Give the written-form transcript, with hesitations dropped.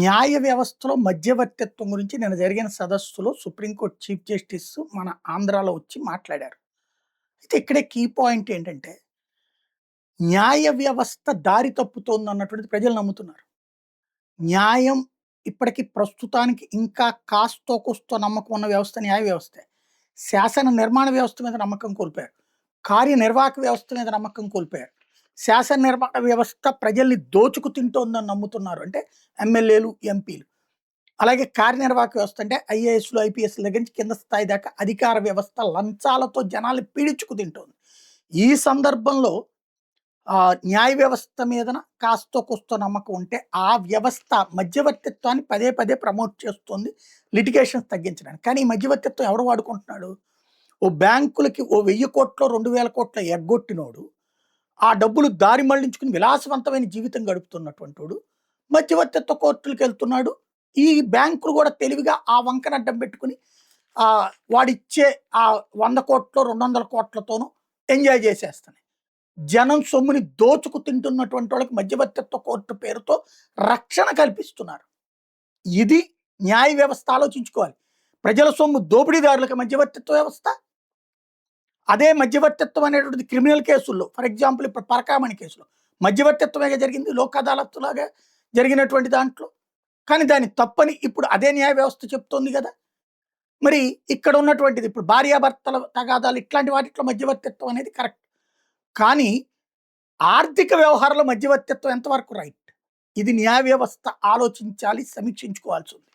న్యాయ వ్యవస్థలో మధ్యవర్తిత్వం గురించి నిన్న జరిగిన సదస్సులో సుప్రీంకోర్టు చీఫ్ జస్టిస్ మన ఆంధ్రాలో వచ్చి మాట్లాడారు. అయితే ఇక్కడే కీ పాయింట్ ఏంటంటే, న్యాయ వ్యవస్థ దారి తప్పుతోంది అన్నటువంటిది ప్రజలు నమ్ముతున్నారు. న్యాయం ఇప్పటికి ప్రస్తుతానికి ఇంకా కాస్తో కూస్తో నమ్మకం ఉన్న వ్యవస్థ న్యాయ వ్యవస్థే. శాసన నిర్మాణ వ్యవస్థ మీద నమ్మకం కోల్పోయారు. కార్యనిర్వాహక వ్యవస్థ మీద నమ్మకం కోల్పోయారు. శాసన నిర్మాణ వ్యవస్థ ప్రజల్ని దోచుకు తింటోందని నమ్ముతున్నారు. అంటే ఎమ్మెల్యేలు, ఎంపీలు. అలాగే కార్యనిర్వాహక వ్యవస్థ అంటే ఐఏఎస్లు, ఐపీఎస్ల దగ్గర నుంచి కింద స్థాయి దాకా అధికార వ్యవస్థ లంచాలతో జనాల్ని పీడించుకు తింటోంది. ఈ సందర్భంలో న్యాయ వ్యవస్థ మీదన కాస్తో కూస్తో నమ్మకం ఉంటే, ఆ వ్యవస్థ మధ్యవర్తిత్వాన్ని పదే పదే ప్రమోట్ చేస్తుంది లిటిగేషన్స్ తగ్గించడానికి. కానీ ఈ మధ్యవర్తిత్వం ఎవరు వాడుకుంటున్నాడు? ఓ బ్యాంకులకి ఓ 1000 కోట్లో 2000 కోట్ల ఎగ్గొట్టినోడు, ఆ డబ్బులు దారి మళ్లించుకుని విలాసవంతమైన జీవితం గడుపుతున్నటువంటి వాడు మధ్యవర్తిత్వ కోర్టులకు వెళ్తున్నాడు. ఈ బ్యాంకులు కూడా తెలివిగా ఆ వంకన అడ్డం పెట్టుకుని వాడిచ్చే ఆ 100 కోట్లు 200 కోట్లతోనూ ఎంజాయ్ చేసేస్తున్నాయి. జనం సొమ్ముని దోచుకు తింటున్నటువంటి వాళ్ళకి మధ్యవర్తిత్వ కోర్టు పేరుతో రక్షణ కల్పిస్తున్నారు. ఇది న్యాయ వ్యవస్థ ఆలోచించుకోవాలి. ప్రజల సొమ్ము దోపిడీదారులకు మధ్యవర్తిత్వ వ్యవస్థ. అదే మధ్యవర్తిత్వం అనేటువంటిది క్రిమినల్ కేసుల్లో, ఫర్ ఎగ్జాంపుల్ ఇప్పుడు పరకామణి కేసులో మధ్యవర్తిత్వమేగా జరిగింది, లోక్ అదాలత్ లాగా జరిగినటువంటి దాంట్లో. కానీ దాని తప్పని ఇప్పుడు అదే న్యాయ వ్యవస్థ చెప్తోంది కదా. మరి ఇక్కడ ఉన్నటువంటిది ఇప్పుడు భార్యాభర్తల తగాదాలు ఇట్లాంటి వాటిలో మధ్యవర్తిత్వం అనేది కరెక్ట్. కానీ ఆర్థిక వ్యవహారాల మధ్యవర్తిత్వం ఎంతవరకు రైట్? ఇది న్యాయ వ్యవస్థ ఆలోచించాలి, సమీక్షించుకోవాల్సి ఉంది.